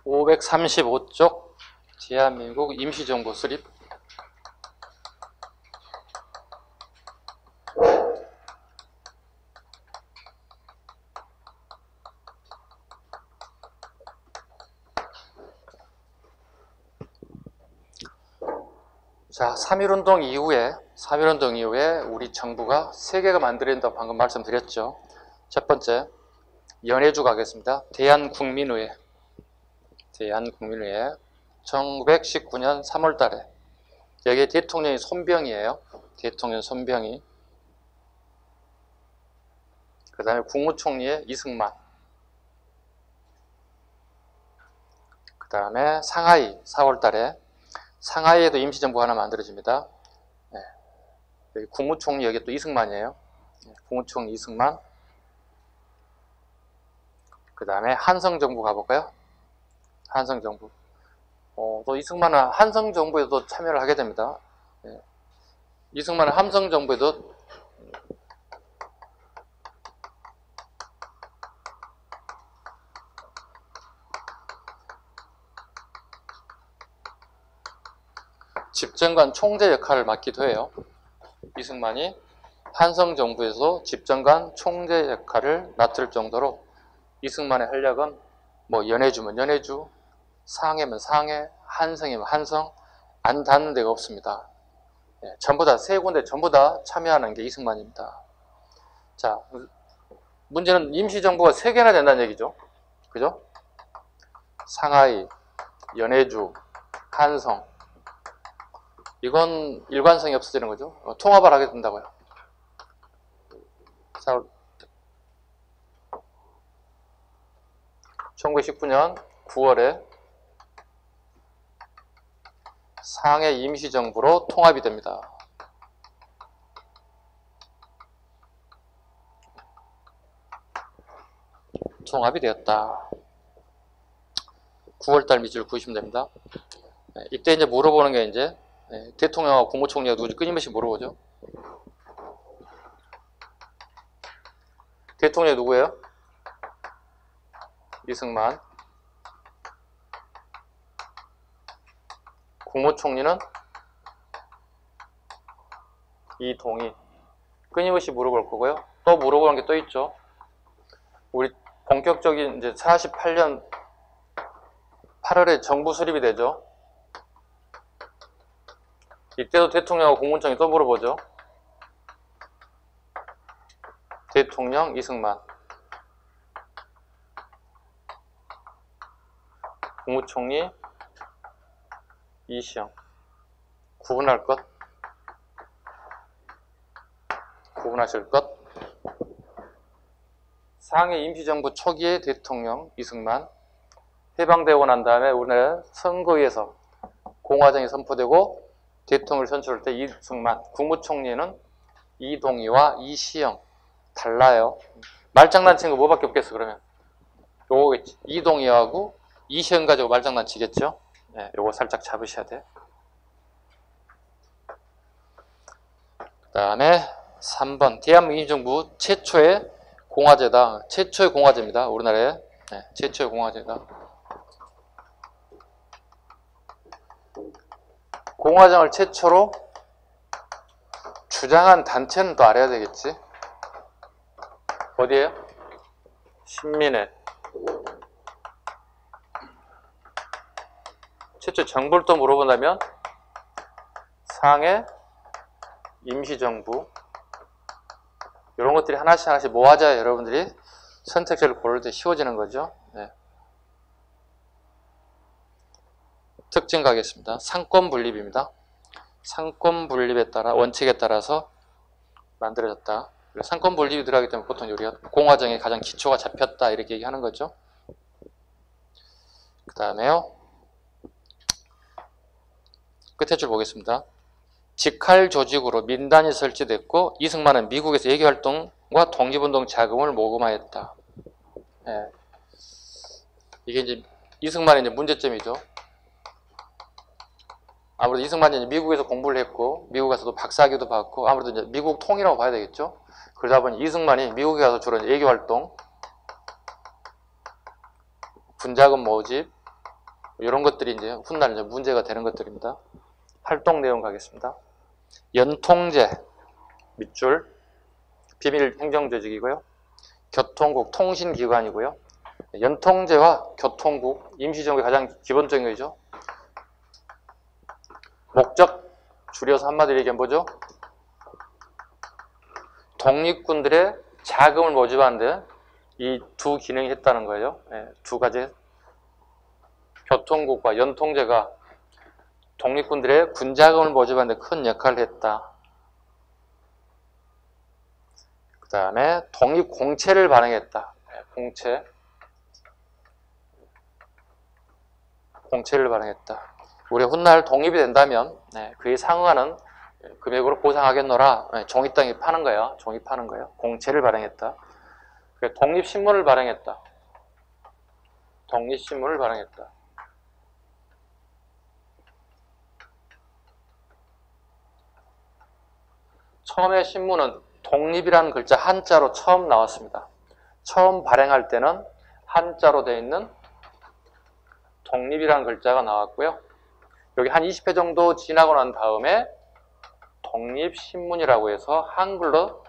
535쪽 대한민국 임시정부 수립. 자, 3.1운동 이후에 우리 정부가 3개가 만들어진다고 방금 말씀드렸죠. 첫 번째, 연해주 가겠습니다. 대한국민의회. 1919년 3월 달에. 여기에 대통령이 손병이에요. 대통령 손병이. 그 다음에 국무총리의 이승만. 그 다음에 상하이 4월 달에. 상하이에도 임시정부가 하나 만들어집니다. 네. 여기 국무총리 여기 또 이승만이에요. 국무총리 이승만. 그 다음에 한성정부 가볼까요? 한성정부. 또 이승만은 한성정부에도 참여를 하게 됩니다. 네. 이승만은 한성정부에도 집정관 총재 역할을 맡기도 해요. 이승만이 한성정부에서 집정관 총재 역할을 맡을 정도로 이승만의 활약은 뭐 연해주면 연해주, 상해면 상해, 한성이면 한성, 안 닿는 데가 없습니다. 네, 전부 다, 3군데 전부 다 참여하는 게 이승만입니다. 자, 문제는 임시정부가 3개나 된다는 얘기죠. 그죠? 상하이, 연해주, 한성. 이건 일관성이 없어지는 거죠. 통합을 하게 된다고요. 자, 1919년 9월에 상해 임시정부로 통합이 됩니다. 통합이 되었다. 9월달 밑줄 그으시면 됩니다. 이때 이제 물어보는 게 이제 대통령하고 국무총리가 누구지 끊임없이 물어보죠. 대통령이 누구예요? 이승만. 국무총리는 이동희. 끊임없이 물어볼 거고요. 또 물어보는 게 또 있죠. 우리 본격적인 이제 48년 8월에 정부 수립이 되죠. 이때도 대통령하고 국무총리 또 물어보죠. 대통령 이승만. 국무총리 이시영. 구분할 것? 구분하실 것? 상해 임시정부 초기의 대통령 이승만. 해방되고 난 다음에 우리나라 선거에서 공화정이 선포되고 대통령을 선출할 때 이승만. 국무총리는 이동희와 이시영. 달라요. 말장난 치는 거 뭐밖에 없겠어 그러면. 요거겠지. 이동희하고 이시영 가지고 말장난 치겠죠. 네, 요거 살짝 잡으셔야 돼. 그 다음에 3번 대한민국 임시정부 최초의 공화제다. 최초의 공화제입니다. 우리나라에. 네, 최초의 공화제다. 공화정을 최초로 주장한 단체는 또 알아야 되겠지. 어디에요? 신민회. 최초 정부를 또 물어본다면 상해 임시정부. 이런 것들이 하나씩 모아져야 여러분들이 선택지를 고를 때 쉬워지는 거죠. 네. 특징 가겠습니다. 상권 분립입니다. 상권 분립에 따라 원칙에 따라서 만들어졌다. 상권 분립이 들어가기 때문에 보통 우리가 공화정의 가장 기초가 잡혔다 이렇게 얘기하는 거죠. 그 다음에요. 끝에 줄 보겠습니다. 직할 조직으로 민단이 설치됐고 이승만은 미국에서 예교활동과 독립운동 자금을 모금하였다. 네. 이게 이제 이승만의 이제 문제점이죠. 아무래도 이승만이 이제 미국에서 공부를 했고 미국 가서도 박사학위도 받고 아무래도 이제 미국 통이라고 봐야 되겠죠. 그러다 보니 이승만이 미국에 가서 주로 예교활동, 분자금 모집, 이런 것들이 이제 훗날 이제 문제가 되는 것들입니다. 활동 내용 가겠습니다. 연통제, 밑줄, 비밀 행정조직이고요. 교통국, 통신기관이고요. 연통제와 교통국, 임시정부의 가장 기본적인 거죠. 목적, 줄여서 한마디로 얘기하면 뭐죠? 독립군들의 자금을 모집하는데 이 두 기능이 했다는 거예요. 두 가지. 교통국과 연통제가 독립군들의 군자금을 모집하는 데 큰 역할을 했다. 그 다음에 독립공채를 발행했다. 공채를 발행했다. 우리 훗날 독립이 된다면 그에 상응하는 금액으로 보상하겠노라. 종이 땅에 파는 거예요. 종이 파는 거예요. 공채를 발행했다. 독립신문을 발행했다. 독립신문을 발행했다. 처음에 신문은 독립이라는 글자 한자로 처음 나왔습니다. 처음 발행할 때는 한자로 되어 있는 독립이라는 글자가 나왔고요. 여기 한 20회 정도 지나고 난 다음에 독립신문이라고 해서 한글로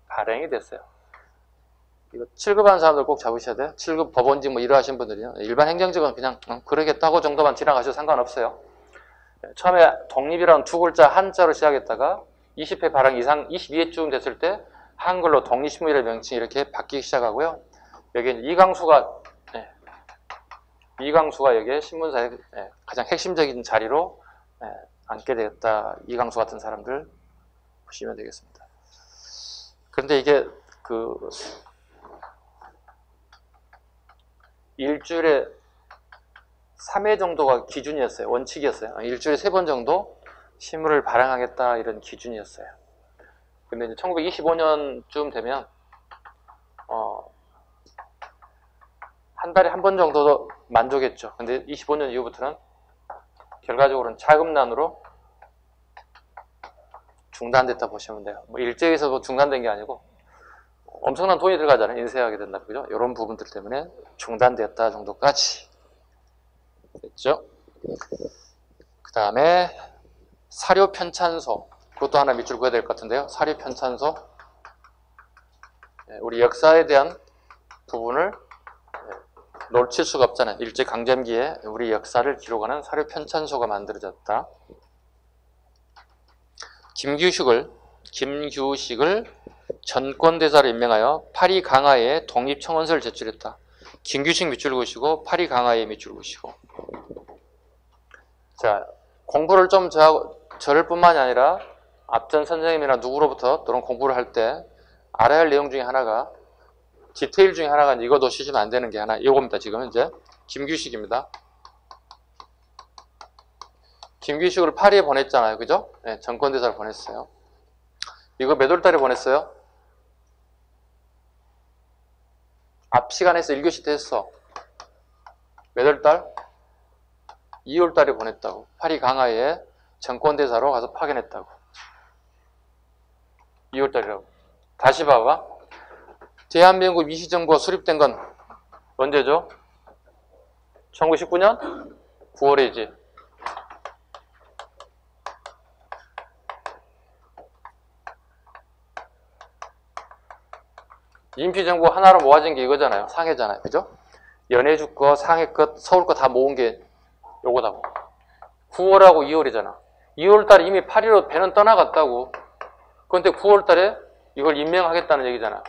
발행이 됐어요. 이거 7급하는 사람들 꼭 잡으셔야 돼요. 7급 법원직 뭐 이러하신 분들이요. 일반 행정직은 그냥 그러겠다고 정도만 지나가셔도 상관없어요. 처음에 독립이라는 두 글자 한자로 시작했다가 20회 발행 이상 22회쯤 됐을 때 한글로 독립신문이라는 명칭이 이렇게 바뀌기 시작하고요. 여기 이광수가 여기에 신문사의 가장 핵심적인 자리로 앉게 되었다. 이광수 같은 사람들 보시면 되겠습니다. 그런데 이게 일주일에 3회 정도가 기준이었어요. 원칙이었어요. 일주일에 3번 정도 신문을 발행하겠다 이런 기준이었어요. 근데 이제 1925년쯤 되면 한 달에 한 번 정도도 만족했죠. 근데 25년 이후부터는 결과적으로는 자금난으로 중단됐다 보시면 돼요. 뭐 일제에서 중단된 게 아니고 엄청난 돈이 들어가잖아요. 인쇄하게 된다. 그죠? 이런 부분들 때문에 중단됐다 정도까지 됐죠. 그 다음에 사료 편찬소. 그것도 하나 밑줄 그어야 될 것 같은데요. 사료 편찬소. 우리 역사에 대한 부분을 놓칠 수가 없잖아요. 일제강점기에 우리 역사를 기록하는 사료 편찬소가 만들어졌다. 김규식을 전권대사로 임명하여 파리 강화에 독립청원서를 제출했다. 김규식 밑줄 그으시고 파리 강화에 밑줄 그으시고. 자, 공부를 좀 저를 뿐만이 아니라 앞전 선생님이나 누구로부터 또는 공부를 할 때 알아야 할 내용 중에 하나가 디테일 중에 하나가 이거 놓치시면 안 되는 게 하나 이겁니다. 지금 현재 김규식입니다. 김규식을 파리에 보냈잖아요. 그죠? 네, 전권대사를 보냈어요. 이거 몇 월 달에 보냈어요? 앞 시간에서 1교시 때 했어. 몇 월 달? 2월 달에 보냈다고. 파리 강화에 전권대사로 가서 파견했다고. 2월 달이라고. 다시 봐봐. 대한민국 임시정부가 수립된 건 언제죠? 1919년 9월이지. 임시정부 하나로 모아진 게 이거잖아요. 상해잖아요. 그죠? 연해주 거, 상해 것, 서울 거 다 모은 게 요거다고. 9월하고 2월이잖아. 2월 달에 이미 파리로 배는 떠나갔다고. 그런데 9월 달에 이걸 임명하겠다는 얘기잖아.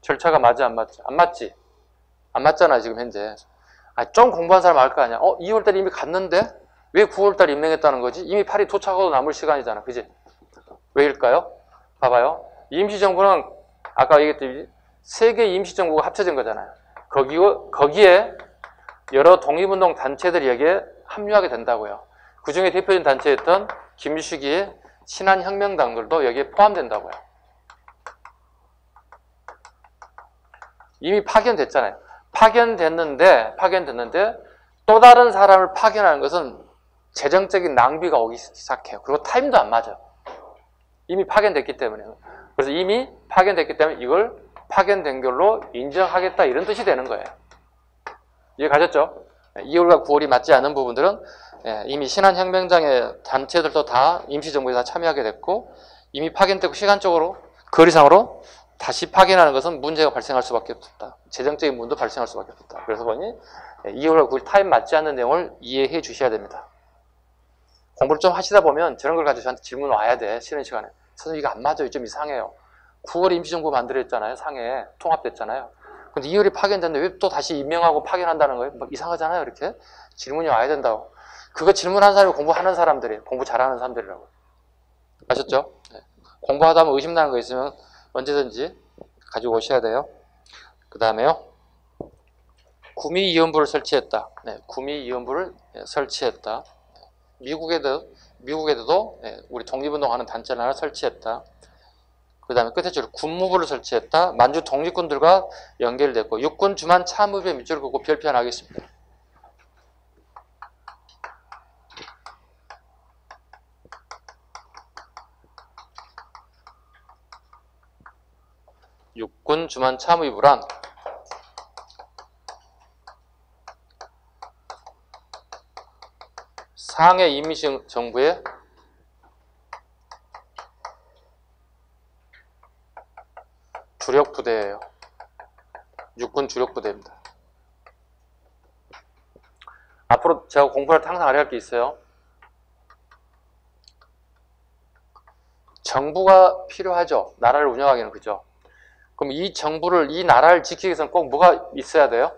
절차가 맞지 안 맞지? 안 맞지? 안 맞잖아 지금 현재. 좀 공부한 사람 알 거 아니야. 2월 달에 이미 갔는데 왜 9월 달에 임명했다는 거지? 이미 파리 도착하고 남을 시간이잖아. 그지? 왜일까요? 봐봐요. 임시정부는 아까 얘기했듯이 세계 임시정부가 합쳐진 거잖아요. 거기에 여러 독립운동 단체들이 여기에 합류하게 된다고요. 그 중에 대표적인 단체였던 김유식이의 신한혁명당들도 여기에 포함된다고요. 이미 파견됐잖아요. 파견됐는데 또 다른 사람을 파견하는 것은 재정적인 낭비가 오기 시작해요. 그리고 타임도 안 맞아요. 이미 파견됐기 때문에. 그래서 이미 파견됐기 때문에 이걸 파견된 걸로 인정하겠다 이런 뜻이 되는 거예요. 이해 가셨죠? 2월과 9월이 맞지 않는 부분들은 이미 신한혁명장의 단체들도 다 임시정부에 다 참여하게 됐고 이미 파견되고 시간적으로 거리상으로 다시 파견하는 것은 문제가 발생할 수밖에 없다. 재정적인 문제도 발생할 수밖에 없다. 그래서 보니 2월과 9월 타임 맞지 않는 내용을 이해해 주셔야 됩니다. 공부를 좀 하시다 보면 저런 걸 가지고 저한테 질문 와야 돼. 쉬는 시간에. 선생님 이거 안 맞아요. 좀 이상해요. 9월에 임시정부 만들었잖아요. 상해 통합됐잖아요. 근데 2월이 파견됐는데 왜 또 다시 임명하고 파견한다는 거예요? 막 이상하잖아요. 이렇게 질문이 와야 된다고. 그거 질문한 사람이 공부하는 사람들이에요. 공부 잘하는 사람들이라고. 아셨죠? 네. 공부하다 보면 의심나는 거 있으면 언제든지 가지고 오셔야 돼요. 그 다음에요. 구미이원부를 설치했다. 네, 구미이원부를 설치했다. 미국에도 우리 독립운동하는 단체를 하나 설치했다. 그 다음에 끝에 줄 군무부를 설치했다. 만주 독립군들과 연결됐고 육군 주만 참의회 밑줄을 긋고 별표하겠습니다. 육군 주만 참의부란 상해 임시정부의 주력부대예요. 육군 주력부대입니다. 앞으로 제가 공부할 때 항상 알아야 할 게 있어요. 정부가 필요하죠. 나라를 운영하기는. 그죠? 그럼 이 정부를, 이 나라를 지키기 위해서는 꼭 뭐가 있어야 돼요?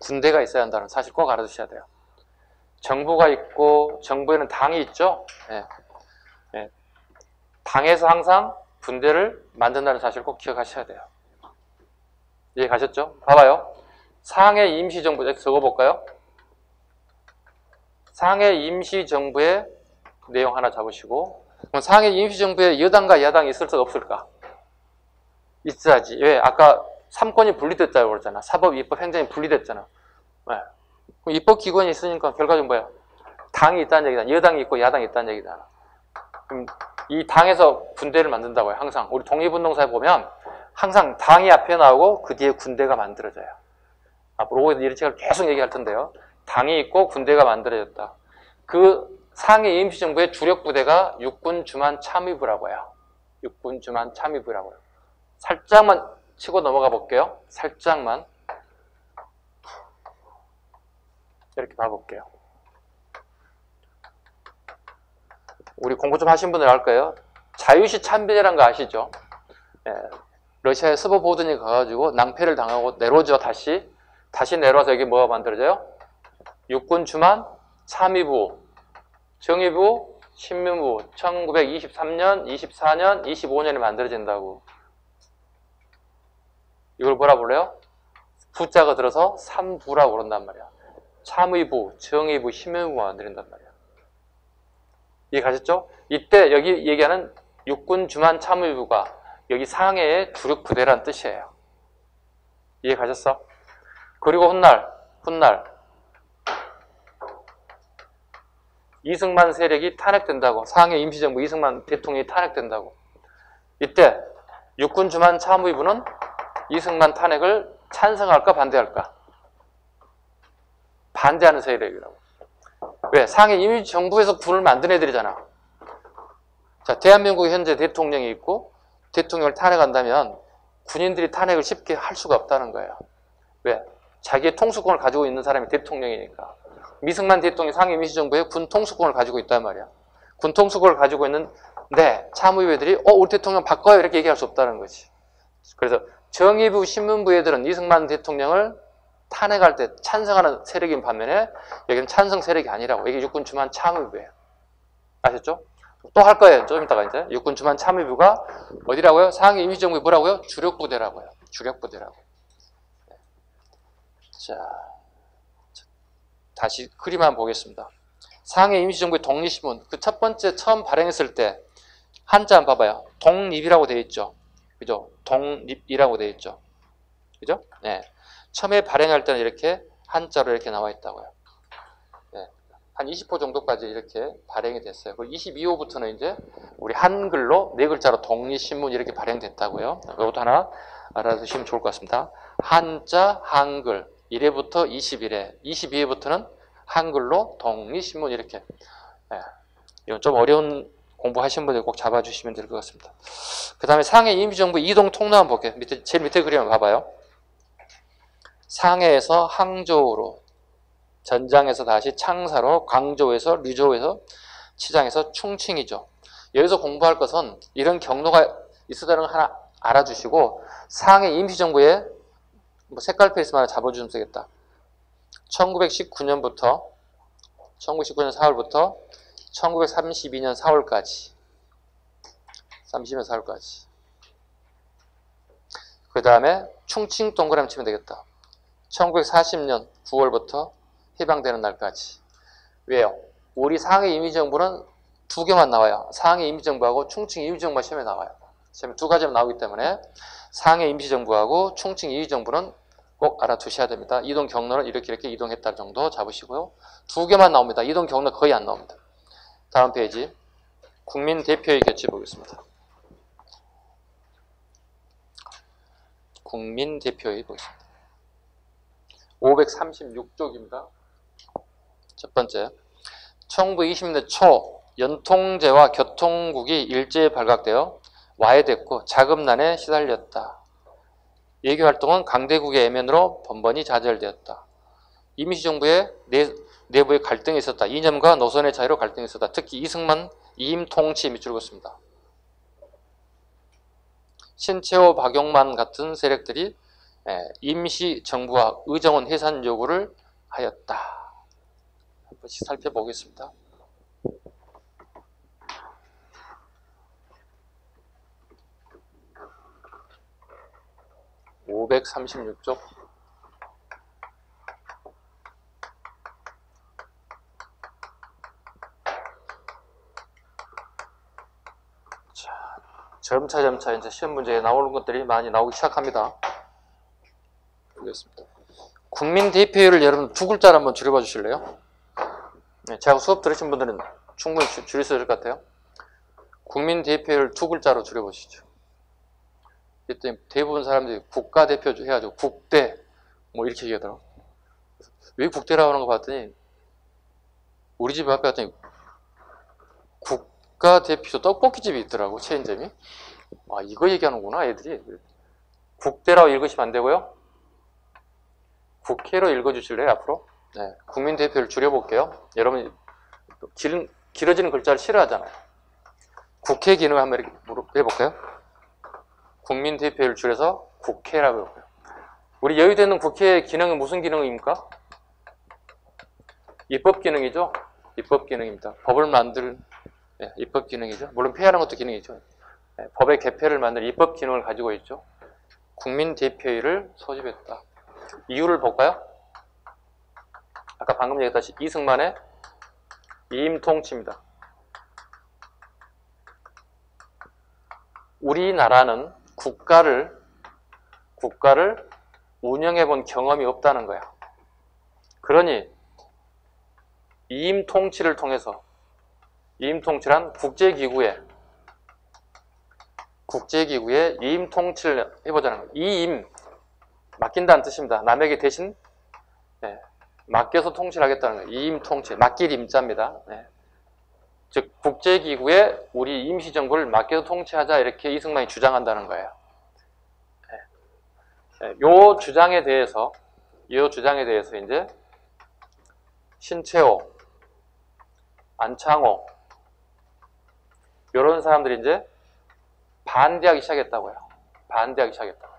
군대가 있어야 한다는 사실 꼭 알아두셔야 돼요. 정부가 있고 정부에는 당이 있죠. 당에서 항상 군대를 만든다는 사실을 꼭 기억하셔야 돼요. 이해 가셨죠? 봐봐요. 상해 임시정부, 적어볼까요? 상해 임시정부의 내용 하나 잡으시고, 그럼 상해 임시정부에 여당과 야당이 있을까 없을까? 있어야지. 왜? 아까 3권이 분리됐다고 그랬잖아. 사법, 입법, 행정이 분리됐잖아. 네. 그럼 입법기관이 있으니까 결과적으로 뭐야? 당이 있다는 얘기다. 여당이 있고 야당이 있다는 얘기다. 그럼 이 당에서 군대를 만든다고요. 항상 우리 독립운동사에 보면 항상 당이 앞에 나오고 그 뒤에 군대가 만들어져요. 앞으로 이런 책을 계속 얘기할 텐데요. 당이 있고 군대가 만들어졌다. 그 상해 임시정부의 주력 부대가 육군 주만 참의부라고요. 육군 주만 참의부라고요. 살짝만 치고 넘어가 볼게요. 살짝만 이렇게 봐볼게요. 우리 공부 좀 하신 분들 알 거예요. 자유시 참배라는 거 아시죠? 러시아에 스보보든이 가가지고 낭패를 당하고 내려오죠. 다시 내려와서 여기 뭐가 만들어져요? 육군 주만 참의부, 정의부, 신문부 1923년, 24년, 25년에 만들어진다고. 이걸 뭐라 불러요? 부자가 들어서 3부라고 그런단 말이야. 참의부, 정의부, 신문부가 만들어진단 말이야. 이해 가셨죠? 이때 여기 얘기하는 육군 주만 참의부가 여기 상해의 주력 부대란 뜻이에요. 이해 가셨어? 그리고 훗날 이승만 세력이 탄핵된다고. 상해 임시정부 이승만 대통령이 탄핵된다고. 이때 육군 주만 참의부는 이승만 탄핵을 찬성할까 반대할까? 반대하는 세력이라고. 왜? 상해 임시정부에서 군을 만든 애들이잖아. 자, 대한민국 현재 대통령이 있고 대통령을 탄핵한다면 군인들이 탄핵을 쉽게 할 수가 없다는 거예요. 왜? 자기의 통수권을 가지고 있는 사람이 대통령이니까. 이승만 대통령이 상해 임시정부에 군 통수권을 가지고 있단 말이야. 군 통수권을 가지고 있는데 참의회들이 우리 대통령 바꿔요 이렇게 얘기할 수 없다는 거지. 그래서 정의부, 신문부 애들은 이승만 대통령을 탄핵할 때 찬성하는 세력인 반면에 여기는 찬성 세력이 아니라고. 이게 육군 주만 참의부예요. 아셨죠? 또 할 거예요. 좀 이따가 이제 육군 주만 참의부가 어디라고요? 상해 임시정부의 뭐라고요? 주력부대라고요. 주력부대라고. 자, 다시 그림 한번 보겠습니다. 상해 임시정부의 독립신문 그 첫 번째 처음 발행했을 때 한자 한번 봐봐요. 독립이라고 되어 있죠. 그죠? 독립이라고 되어 있죠. 그죠? 네. 처음에 발행할 때는 이렇게 한자로 이렇게 나와 있다고요. 네. 한 20호 정도까지 이렇게 발행이 됐어요. 그리고 22호부터는 이제 우리 한글로 네 글자로 독립신문 이렇게 발행됐다고요. 이것도 하나 알아두시면 좋을 것 같습니다. 한자, 한글 1회부터 21회, 22회부터는 한글로 독립신문 이렇게. 예, 이건 좀 어려운 공부하신 분들 꼭 잡아주시면 될 것 같습니다. 그 다음에 상해 임시정부 이동 통로 한번 볼게요. 제일 밑에 그림 한번 봐봐요. 상해에서 항저우로, 전장에서 다시 창사로, 광저우에서 류저우에서, 치장에서 충칭이죠. 여기서 공부할 것은 이런 경로가 있었다는 거 하나 알아주시고, 상해 임시정부에 뭐 색깔 페이스만 하나 잡아주시면 되겠다. 1919년 4월부터 1932년 4월까지. 30년 4월까지. 그 다음에 충칭 동그라미 치면 되겠다. 1940년 9월부터 해방되는 날까지. 왜요? 우리 상해 임시정부는 두 개만 나와요. 상해 임시정부하고 충칭 임시정부가 시험에 나와요. 시험에 두 가지만 나오기 때문에 상해 임시정부하고 충칭 임시정부는 꼭 알아두셔야 됩니다. 이동 경로는 이렇게 이동했다 정도 잡으시고요. 두 개만 나옵니다. 이동 경로 거의 안 나옵니다. 다음 페이지. 국민 대표의 개최 보겠습니다. 국민 대표의 보겠습니다. 536쪽입니다. 첫 번째. 1920년대 초 연통제와 교통국이 일제에 발각되어 와해됐고 자금난에 시달렸다. 외교활동은 강대국의 애면으로 번번이 좌절되었다. 임시정부의 내부에 갈등이 있었다. 이념과 노선의 차이로 갈등이 있었다. 특히 이승만, 이임 통치 밑줄 긋습니다. 신채호, 박용만 같은 세력들이 임시정부와 의정원 해산 요구를 하였다. 한 번씩 살펴보겠습니다. (536쪽) 점차 이제 시험 문제에 나오는 것들이 많이 나오기 시작합니다. 보겠습니다. 국민 대표율을 여러분 두 글자로 한번 줄여봐 주실래요? 네, 제가 수업 들으신 분들은 충분히 줄일 수 있을 것 같아요. 국민 대표율 두 글자로 줄여보시죠. 그랬더니 대부분 사람들이 국가대표 해가지고 국대 뭐 이렇게 얘기하더라고. 왜 국대라고 하는 거 봤더니 우리 집 앞에 갔더니 국가대표 떡볶이집이 있더라고. 체인점이. 아, 이거 얘기하는구나 애들이. 국대라고 읽으시면 안 되고요. 국회로 읽어주실래요 앞으로? 네, 국민 대표를 줄여볼게요. 여러분 길어지는 글자를 싫어하잖아요. 국회 기능을 한번 이렇게 해볼까요? 국민 대표를 줄여서 국회라고 해볼까요? 우리 여의도에는 국회의 기능은 무슨 기능입니까? 입법 기능이죠. 입법 기능입니다. 법을 만들 입법 기능이죠. 물론 폐하는 것도 기능이죠. 법의 개폐를 만들 입법 기능을 가지고 있죠. 국민 대표회를 소집했다. 이유를 볼까요? 아까 방금 얘기했다시피 이승만의 이임통치입니다. 우리나라는 국가를 운영해 본 경험이 없다는 거야. 그러니 이임통치를 통해서, 이임통치란 국제기구에 이임통치를 해보자는 거예요. 이임, 맡긴다는 뜻입니다. 남에게 대신 맡겨서 통치를 하겠다는 거예요. 이임통치, 맡길 임자입니다. 즉 국제기구에 우리 임시정부를 맡겨서 통치하자, 이렇게 이승만이 주장한다는 거예요. 요 주장에 대해서 이제 신채호, 안창호 이런 사람들이 이제 반대하기 시작했다고요. 반대하기 시작했다고요.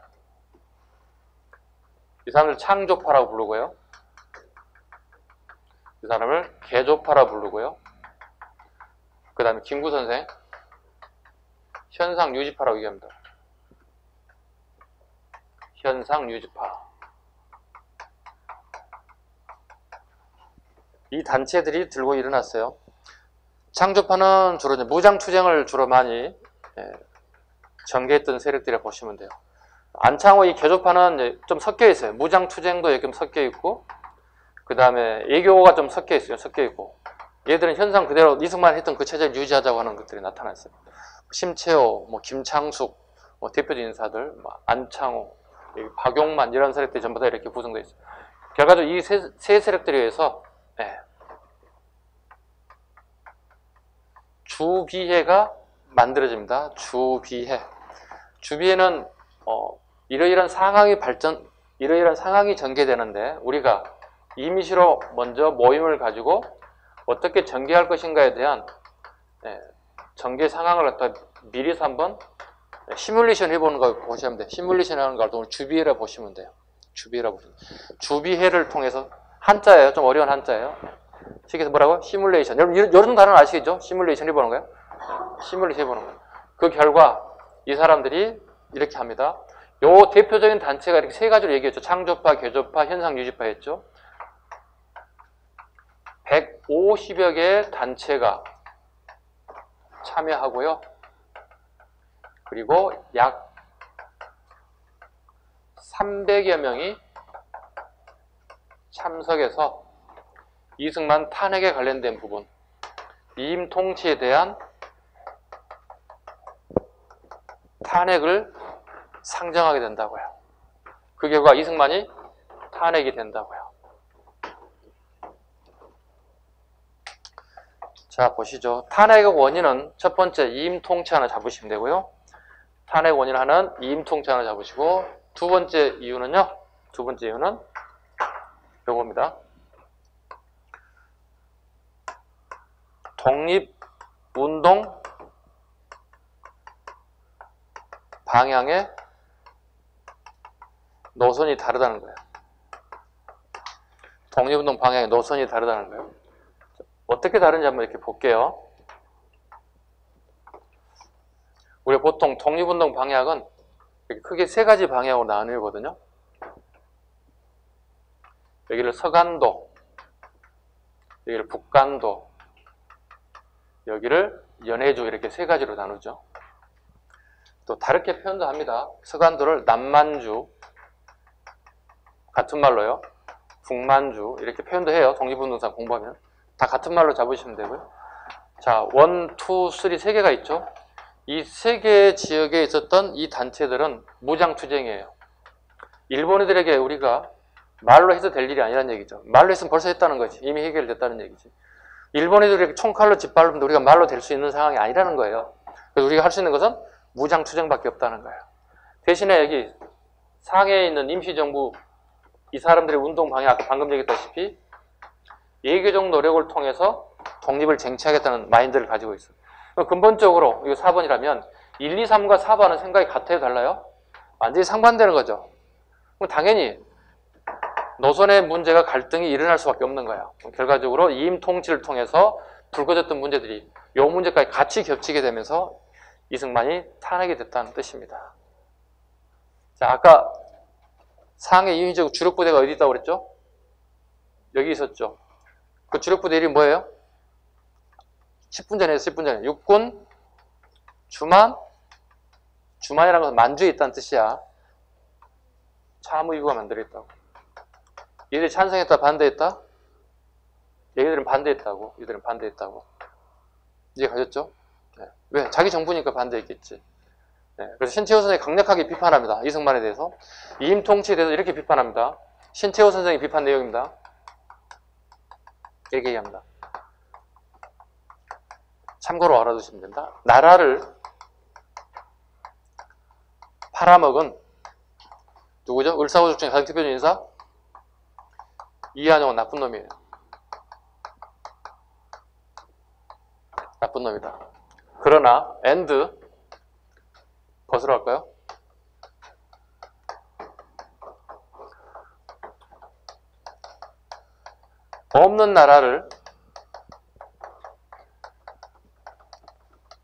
이 사람들 창조파라고 부르고요. 이 사람을 개조파라고 부르고요. 그 다음에 김구 선생 현상유지파라고 얘기합니다. 현상유지파. 이 단체들이 들고 일어났어요. 창조파는 주로 이제 무장투쟁을 주로 많이 전개했던 세력들이라고 보시면 돼요. 안창호 이 개조파는 이제 좀 섞여 있어요. 무장투쟁도 좀 섞여 있고, 그 다음에 애교가 좀 섞여 있어요. 섞여 있고. 얘들은 현상 그대로 이승만 했던 그 체제를 유지하자고 하는 것들이 나타났어요. 심채호, 뭐 김창숙, 뭐 대표적 인사들, 뭐 안창호, 박용만 이런 세력들이 전부 다 이렇게 구성되어 있어요. 결과적으로 이 세 세력들에 의해서 주비회가 만들어집니다. 주비회는 이러이러한 상황이 전개되는데 우리가 임시로 먼저 모임을 가지고 어떻게 전개할 것인가에 대한 전개 상황을 갖다 미리서 한번 시뮬레이션 해보는 거 보시면 돼요. 시뮬레이션 하는 걸 오늘 주비회라 보시면 돼요. 주비회를 통해서 한자예요. 좀 어려운 한자예요. 시계에서 뭐라고? 시뮬레이션. 여러분 이런 단어는 아시겠죠? 시뮬레이션 해보는 거예요. 시뮬레이션 해보는 거예요. 그 결과 이 사람들이 이렇게 합니다. 요 대표적인 단체가 이렇게 세 가지로 얘기했죠. 창조파, 개조파, 현상유지파 했죠. 150여 개의 단체가 참여하고요. 그리고 약 300여 명이 참석해서 이승만 탄핵에 관련된 부분, 이임 통치에 대한 탄핵을 상정하게 된다고요. 그 결과 이승만이 탄핵이 된다고요. 자, 보시죠. 탄핵의 원인은 첫 번째 이임 통치 하나 잡으시면 되고요. 탄핵 원인 하나는 이임 통치 하나 잡으시고 두 번째 이유는 요겁니다. 독립운동 방향의 노선이 다르다는 거예요. 독립운동 방향의 노선이 다르다는 거예요. 어떻게 다른지 한번 이렇게 볼게요. 우리가 보통 독립운동 방향은 크게 세 가지 방향으로 나누거든요. 여기를 서간도, 여기를 북간도, 여기를 연해주 이렇게 세 가지로 나누죠. 또 다르게 표현도 합니다. 서간도를 남만주, 같은 말로요. 북만주 이렇게 표현도 해요. 독립운동사 공부하면. 다 같은 말로 잡으시면 되고요. 자, 1, 2, 3 세 개가 있죠. 이 세 개의 지역에 있었던 이 단체들은 무장투쟁이에요. 일본인들에게 우리가 말로 해서 될 일이 아니라는 얘기죠. 말로 했으면 벌써 했다는 거지. 이미 해결됐다는 얘기지. 일본인들에게 총칼로 짓밟으면 우리가 말로 될 수 있는 상황이 아니라는 거예요. 그래서 우리가 할 수 있는 것은 무장투쟁밖에 없다는 거예요. 대신에 여기 상해에 있는 임시정부 이 사람들의 운동 방향 아까 방금 얘기했다시피 예교적 노력을 통해서 독립을 쟁취하겠다는 마인드를 가지고 있어요. 근본적으로 이거 4번이라면 1, 2, 3과 4번은 생각이 같아요? 달라요? 완전히 상반되는 거죠. 그럼 당연히 노선의 문제가 갈등이 일어날 수밖에 없는 거예요. 결과적으로 이임 통치를 통해서 불거졌던 문제들이 이 문제까지 같이 겹치게 되면서 이승만이 탄핵이 됐다는 뜻입니다. 자, 아까 상해 임시적 주력부대가 어디 있다고 그랬죠? 여기 있었죠. 그 주력부대 이름이 뭐예요? 10분 전에 10분 전에 육군 주만이라는 것은 만주에 있다는 뜻이야. 참의부가 만들어있다고. 얘들이 찬성했다 반대했다? 얘들은 반대했다고. 얘들은 반대했다고. 이해 가셨죠? 네. 왜? 자기 정부니까 반대했겠지. 네. 그래서 신채호 선생이 강력하게 비판합니다. 이승만에 대해서. 이임 통치에 대해서 이렇게 비판합니다. 신채호 선생이 비판 내용입니다. 이렇게 얘기합니다. 참고로 알아두시면 된다. 나라를 팔아먹은 누구죠? 을사오족 중에 가장 대표적인 인사? 이한용은 나쁜 놈이에요. 나쁜 놈이다. 그러나 and 벗으러 할까요? 없는 나라를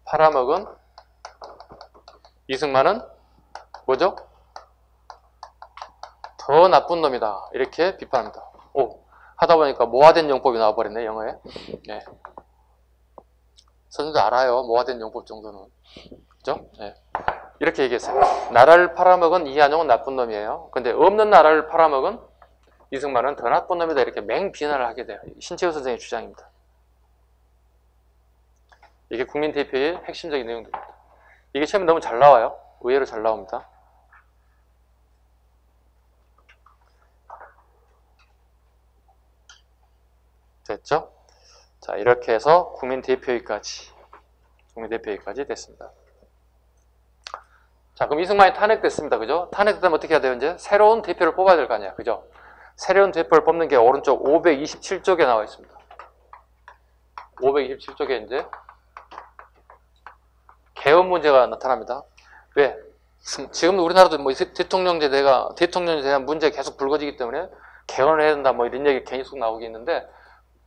팔아먹은 이승만은 뭐죠? 더 나쁜 놈이다. 이렇게 비판합니다. 오, 하다 보니까 모화된 용법이 나와버렸네, 영어에. 네. 선생님도 알아요. 모화된 용법 정도는. 그죠? 네. 이렇게 얘기했어요. 나라를 팔아먹은 이한용은 나쁜 놈이에요. 근데 없는 나라를 팔아먹은 이승만은 더 나쁜 놈이다. 이렇게 맹비난을 하게 돼요. 신채호 선생의 주장입니다. 이게 국민 대표의 핵심적인 내용들입니다. 이게 시험에 너무 잘 나와요. 의외로 잘 나옵니다. 됐죠? 자, 이렇게 해서 국민 대표회의까지 됐습니다. 자, 그럼 이승만이 탄핵됐습니다. 그죠? 탄핵되면 어떻게 해야 돼요? 이제 새로운 대표를 뽑아야 될 거 아니야. 그죠? 새로운 대표를 뽑는 게 오른쪽 527쪽에 나와 있습니다. 527쪽에 이제 개헌 문제가 나타납니다. 왜? 지금 우리나라도 뭐 대통령제에 대한 문제 계속 불거지기 때문에 개헌을 해야 된다 뭐 이런 얘기 계속 나오고 있는데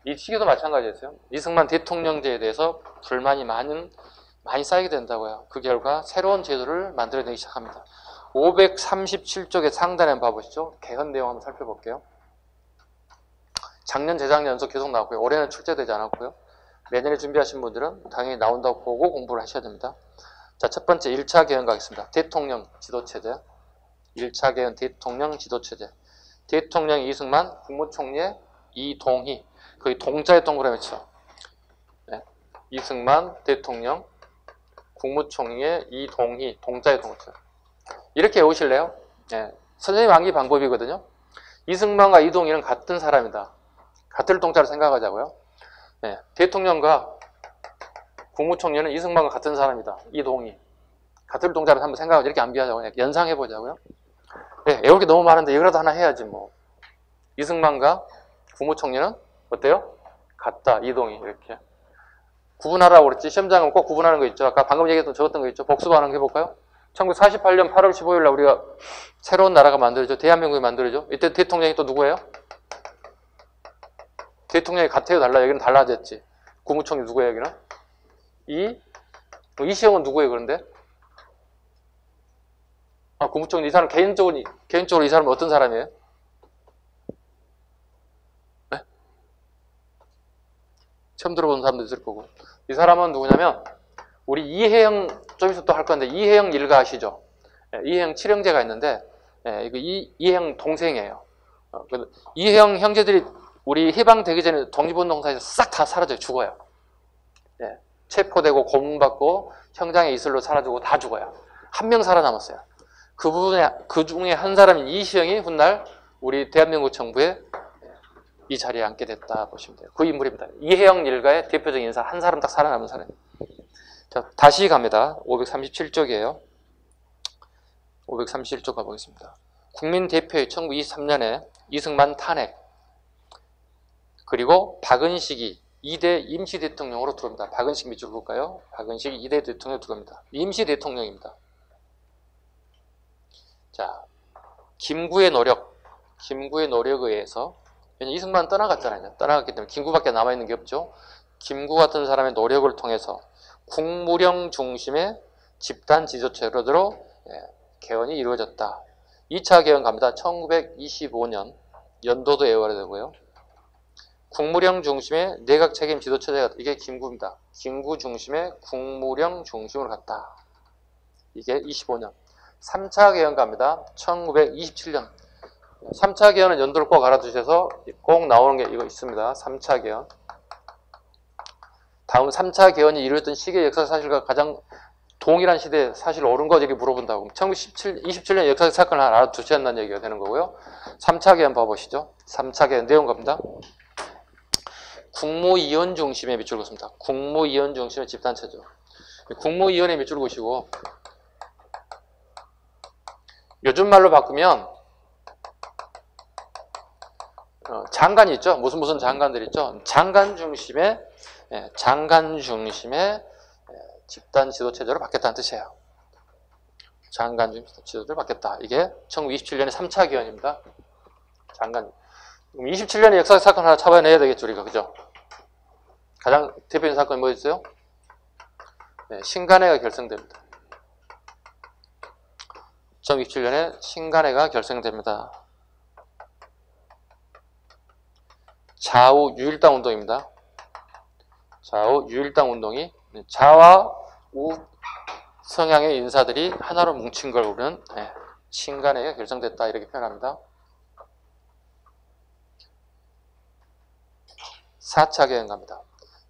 이 시기도 마찬가지였어요. 이승만 대통령제에 대해서 불만이 많이 쌓이게 된다고요. 그 결과 새로운 제도를 만들어내기 시작합니다. 537쪽의 상단에 한번 봐보시죠. 개헌 내용 한번 살펴볼게요. 작년, 재작년 연속 계속 나왔고요. 올해는 출제되지 않았고요. 내년에 준비하신 분들은 당연히 나온다고 보고 공부를 하셔야 됩니다. 자, 첫 번째 1차 개헌 가겠습니다. 대통령 지도체제. 1차 개헌 대통령 지도체제. 대통령 이승만, 국무총리 이동희. 거의 동자의 동그라미 쳐. 네. 이승만 대통령, 국무총리의 이동희, 동자의 동그라미 쳐. 이렇게 외우실래요? 네. 선생님 암기 방법이거든요. 이승만과 이동희는 같은 사람이다. 같은 동자를 생각하자고요. 네. 대통령과 국무총리는 이승만과 같은 사람이다. 이동희. 같은 동자를 한번 생각하고 이렇게 암기하자고요. 연상해보자고요. 네. 외울 게 너무 많은데 이거라도 하나 해야지 뭐. 이승만과 국무총리는 어때요? 같다. 이동희. 이렇게. 구분하라고 그랬지. 시험장은 꼭 구분하는 거 있죠. 아까 방금 얘기했던 적었던 거 있죠. 복수반응 해볼까요? 1948년 8월 15일 날 우리가 새로운 나라가 만들어져. 대한민국이 만들어져. 이때 대통령이 또 누구예요? 대통령이 같아요? 달라요? 여기는 달라졌지. 국무총리 누구예요? 여기는? 이시영은 누구예요? 그런데? 아, 국무총리 이 사람 개인적으로 이 사람은 어떤 사람이에요? 네? 처음 들어보는 사람도 있을 거고. 이 사람은 누구냐면 우리 이혜영 좀 있어 또 할 건데 이혜영 일가 아시죠? 이혜영 칠형제가 있는데 이거 이혜영 동생이에요. 이혜영 형제들이 우리 해방되기 전에 독립운동사에서 싹 다 사라져요. 죽어요. 체포되고 고문받고 형장의 이슬로 사라지고 다 죽어요. 한 명 살아남았어요. 그 중에 한 사람인 이시영이 훗날 우리 대한민국 정부에 이 자리에 앉게 됐다 보시면 돼요. 그 인물입니다. 이혜영 일가의 대표적인 인사 한 사람 딱 살아남은 사람. 자, 다시 갑니다. 537쪽이에요. 537쪽 가보겠습니다. 국민대표회 1923년에 이승만 탄핵 그리고 박은식이 2대 임시대통령으로 들어옵니다. 박은식 밑줄 볼까요? 박은식이 2대 대통령으로 들어옵니다. 임시대통령입니다. 자, 김구의 노력에 의해서 이승만 떠나갔잖아요. 떠나갔기 때문에 김구밖에 남아있는 게 없죠. 김구 같은 사람의 노력을 통해서 국무령 중심의 집단 지도체제로 개헌이 이루어졌다. 2차 개헌 갑니다. 1925년 연도도 외워야 되고요. 국무령 중심의 내각 책임 지도체제가 이게 김구입니다. 김구 중심의 국무령 중심으로 갔다. 이게 25년. 3차 개헌 갑니다. 1927년. 3차 개헌은 연도를 꼭 알아두셔서 꼭 나오는 게 이거 있습니다. 3차 개헌. 다음 3차 개헌이 이루어졌던 시기의 역사 사실과 가장 동일한 시대에 사실 옳은 거 이렇게 물어본다고. 1927년 역사적 사건을 알아두셔야 한다는 얘기가 되는 거고요. 3차 개헌 봐보시죠. 3차 개헌 내용 갑니다. 국무위원 중심의 밑줄 긋습니다. 국무위원 중심의 집단체제. 국무위원회 밑줄 그시고 요즘 말로 바꾸면 장관이 있죠. 무슨 장관들 있죠. 장관 중심의 집단 지도체제로 바뀌었다는 뜻이에요. 장관 중심 지도체제로 바뀌었다. 이게 1927년에 3차 개헌입니다. 장관. 27년에 역사적 사건 하나 잡아내야 되겠죠, 우리가. 그죠? 가장 대표적인 사건이 뭐였어요? 신간회가 결성됩니다. 1927년에 신간회가 결성됩니다. 좌우 유일당 운동입니다. 좌우 유일당 운동이 좌와 우 성향의 인사들이 하나로 뭉친 걸 보면 신간회가 결성됐다 이렇게 표현합니다. 4차 개헌 갑니다.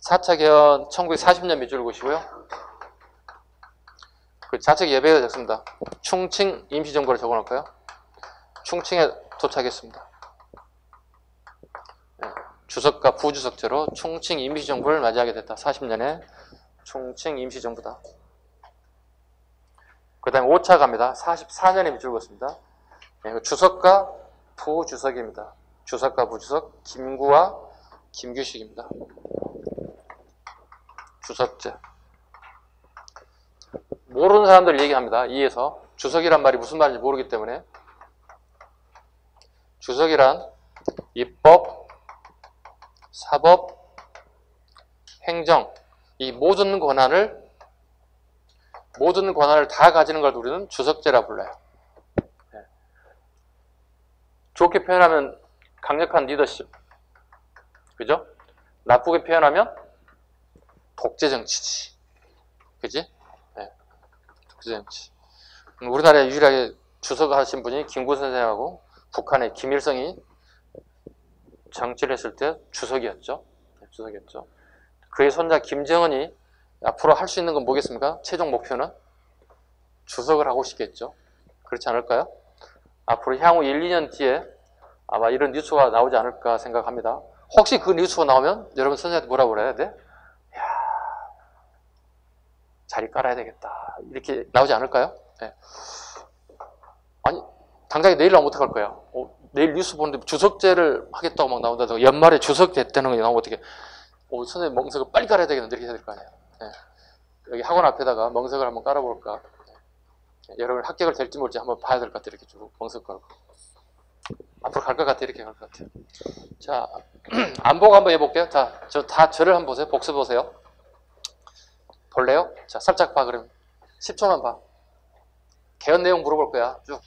4차 개헌 1940년 밑줄 그으시고요. 그 좌측 예배가 됐습니다. 충칭 임시정부를 적어놓을까요? 충칭에 도착했습니다. 주석과 부주석제로 충칭 임시정부를 맞이하게 됐다. 40년에 충칭 임시정부다. 그 다음에 5차 갑니다. 44년에 밑줄 그었습니다. 주석과 부주석입니다. 주석과 부주석, 김구와 김규식입니다. 주석제. 모르는 사람들 얘기합니다. 이에서 주석이란 말이 무슨 말인지 모르기 때문에 주석이란 입법, 사법, 행정 이 모든 권한을 다 가지는 걸 우리는 주석제라 불러요. 좋게 표현하면 강력한 리더십, 그죠? 나쁘게 표현하면 독재 정치지, 그지? 네. 독재 정치. 우리나라에 유일하게 주석하신 분이 김구 선생하고 북한의 김일성이 정치를 했을 때 주석이었죠. 주석이었죠. 그의 손자 김정은이 앞으로 할 수 있는 건 뭐겠습니까? 최종 목표는 주석을 하고 싶겠죠. 그렇지 않을까요? 앞으로 향후 1, 2년 뒤에 아마 이런 뉴스가 나오지 않을까 생각합니다. 혹시 그 뉴스가 나오면 여러분 선생님한테 뭐라고 그래야 돼? 야, 자리 깔아야 되겠다. 이렇게 나오지 않을까요? 네. 아니, 당장에 내일 나오면 어떡할 거야? 내일 뉴스 보는데 주석제를 하겠다고 막 나온다고 연말에 주석 됐다는 거 나오면 어떻게? 선생님 멍석을 빨리 깔아야 되겠는데 이렇게 해야 될 거 아니에요. 네. 여기 학원 앞에다가 멍석을 한번 깔아볼까? 네. 여러분 합격을 될지 모를지 한번 봐야 될 것 같아요. 이렇게 쭉 멍석 깔고. 앞으로 갈 것 같아요. 이렇게 갈 것 같아요. 자, 안보고 한번 해볼게요. 자, 저를 한번 보세요. 복습 보세요. 볼래요? 자, 살짝 봐. 그럼 10초만 봐. 개헌 내용 물어볼 거야. 쭉.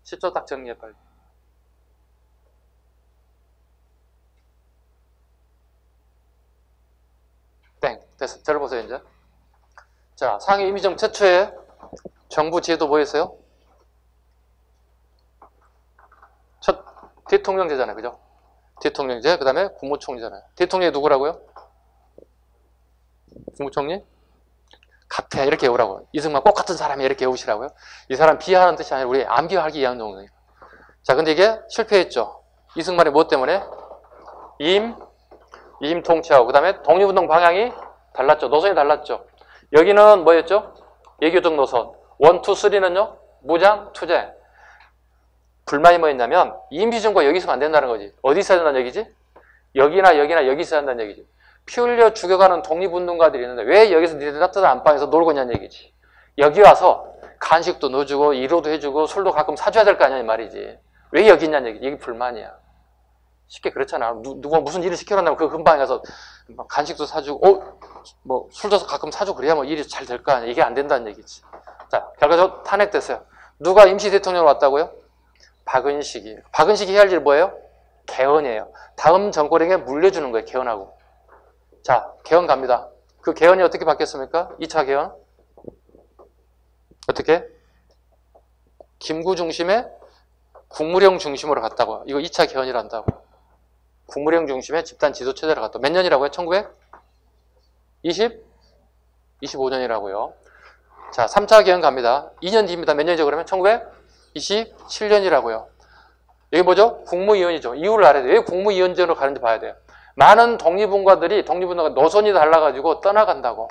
10초 딱 정리해 빨리. 땡. 됐어. 저를 보세요 이제. 자, 상해 임의정 최초의 정부 제도 뭐였어요? 첫 대통령제잖아요. 그죠? 대통령제, 그 다음에 국무총리잖아요. 대통령이 누구라고요? 국무총리? 같아. 이렇게 외우라고요. 이승만 꼭 같은 사람이 이렇게 외우시라고요. 이 사람 비하하는 뜻이 아니라 우리 암기하기 위한 정도예요. 자, 근데 이게 실패했죠. 이승만이 무엇 때문에? 임 통치하고, 그 다음에 독립운동 방향이 달랐죠. 노선이 달랐죠. 여기는 뭐였죠? 예교적 노선. 1, 2, 3는요? 무장, 투쟁. 불만이 뭐였냐면 임시정부가 여기 있으면 안 된다는 거지. 어디 있어야 된다는 얘기지? 여기나 여기 있어야 한다는 얘기지. 피 흘려 죽여가는 독립운동가들이 있는데 왜 여기서 니들 따뜻한 안방에서 놀고 있냐는 얘기지. 여기 와서 간식도 넣어주고 위로도 해주고 술도 가끔 사줘야 될 거 아니야 말이지. 왜 여기 있냐는 얘기지. 이게 불만이야. 쉽게 그렇잖아. 누가 무슨 일을 시켜놓냐면 그 근방에 가서 간식도 사주고 뭐 술도 가끔 사주고 그래야 뭐 일이 잘 될 거 아니야. 이게 안 된다는 얘기지. 자, 결과적으로 탄핵됐어요. 누가 임시 대통령으로 왔다고요? 박은식이. 박은식이 해야 할 일 뭐예요? 개헌이에요. 다음 정권에게 물려주는 거예요. 개헌하고. 자, 개헌 갑니다. 그 개헌이 어떻게 바뀌었습니까? 2차 개헌. 어떻게? 김구 중심의 국무령 중심으로 갔다고. 이거 2차 개헌이란다고. 국무령 중심의 집단 지도체제로 갔다. 몇 년이라고요? 1925년이라고요. 자, 3차 개헌 갑니다. 2년 뒤입니다. 몇 년이죠? 그러면 1927년이라고요. 여기 뭐죠? 국무위원이죠. 이유를 알아야 돼요. 왜 국무위원제로 가는지 봐야 돼요. 많은 독립운동가들이 노선이 달라가지고 떠나간다고.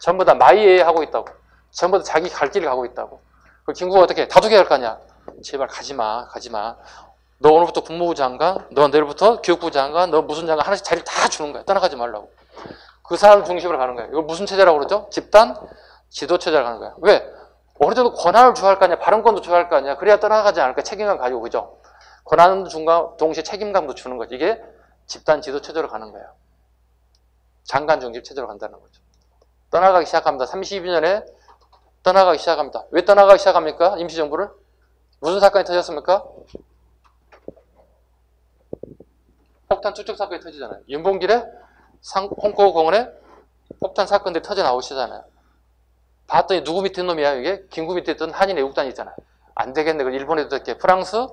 전부 다 마이웨이 하고 있다고. 전부 다 자기 갈 길을 가고 있다고. 그 김구가 어떻게 다투게 할 거냐? 제발 가지마. 너 오늘부터 국무부 장관, 너 내일부터 교육부 장관, 너 무슨 장관 하나씩 자리를 다 주는 거야. 떠나가지 말라고. 그 사람 중심으로 가는 거야. 이거 무슨 체제라고 그러죠? 집단 지도체제로 가는 거야. 왜? 어느 정도 권한을 주할 거 아니야. 발언권도 주할 거 아니야. 그래야 떠나가지 않을까. 책임감 가지고. 그죠? 권한도 동시에 책임감도 주는 거지. 이게 집단 지도체제로 가는 거예요. 장관 중심 체제로 간다는 거죠. 떠나가기 시작합니다. 32년에 떠나가기 시작합니다. 왜 떠나가기 시작합니까? 임시정부를? 무슨 사건이 터졌습니까? 폭탄 투척 사건이 터지잖아요. 윤봉길의 홍콩 공원에 폭탄 사건들이 터져 나오시잖아요. 봤더니 누구 밑에 놈이야 이게? 김구 밑에 있던 한인 애국단이 있잖아요. 안 되겠네. 일본에도 이렇게 프랑스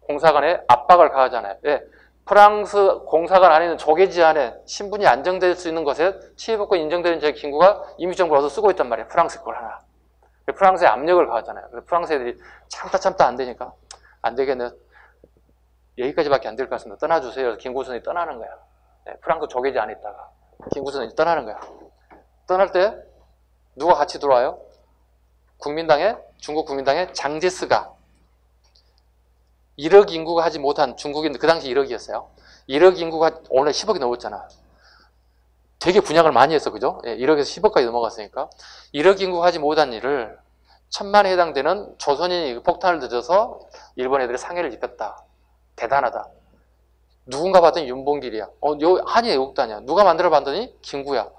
공사관에 압박을 가하잖아요. 왜? 프랑스 공사관 안에 있는 조계지 안에 신분이 안정될 수 있는 것에 치외법권 인정되는 제 김구가 임시정부를 얻어 쓰고 있단 말이에요. 프랑스 걸 하나. 프랑스에 압력을 가하잖아요. 그래서 프랑스 애들이 참다 안 되니까 안 되겠네. 여기까지밖에 안 될 것 같습니다. 떠나주세요. 그래서 김구선이 떠나는 거야. 네, 프랑스 조계지 안에 있다가 김구선이 떠나는 거야. 떠날 때 누가 같이 들어와요? 중국 국민당의 장제스가 1억 인구가 하지 못한 중국인, 그 당시 1억이었어요. 1억 인구가 원래 10억이 넘었잖아. 되게 분양을 많이 했어, 그죠? 예, 1억에서 10억까지 넘어갔으니까. 1억 인구가 하지 못한 일을 1000만에 해당되는 조선인이 폭탄을 던져서 일본 애들이 상해를 입혔다. 대단하다. 누군가 봤더니 윤봉길이야. 한이 애국단이야. 누가 만들어 봤더니 김구야.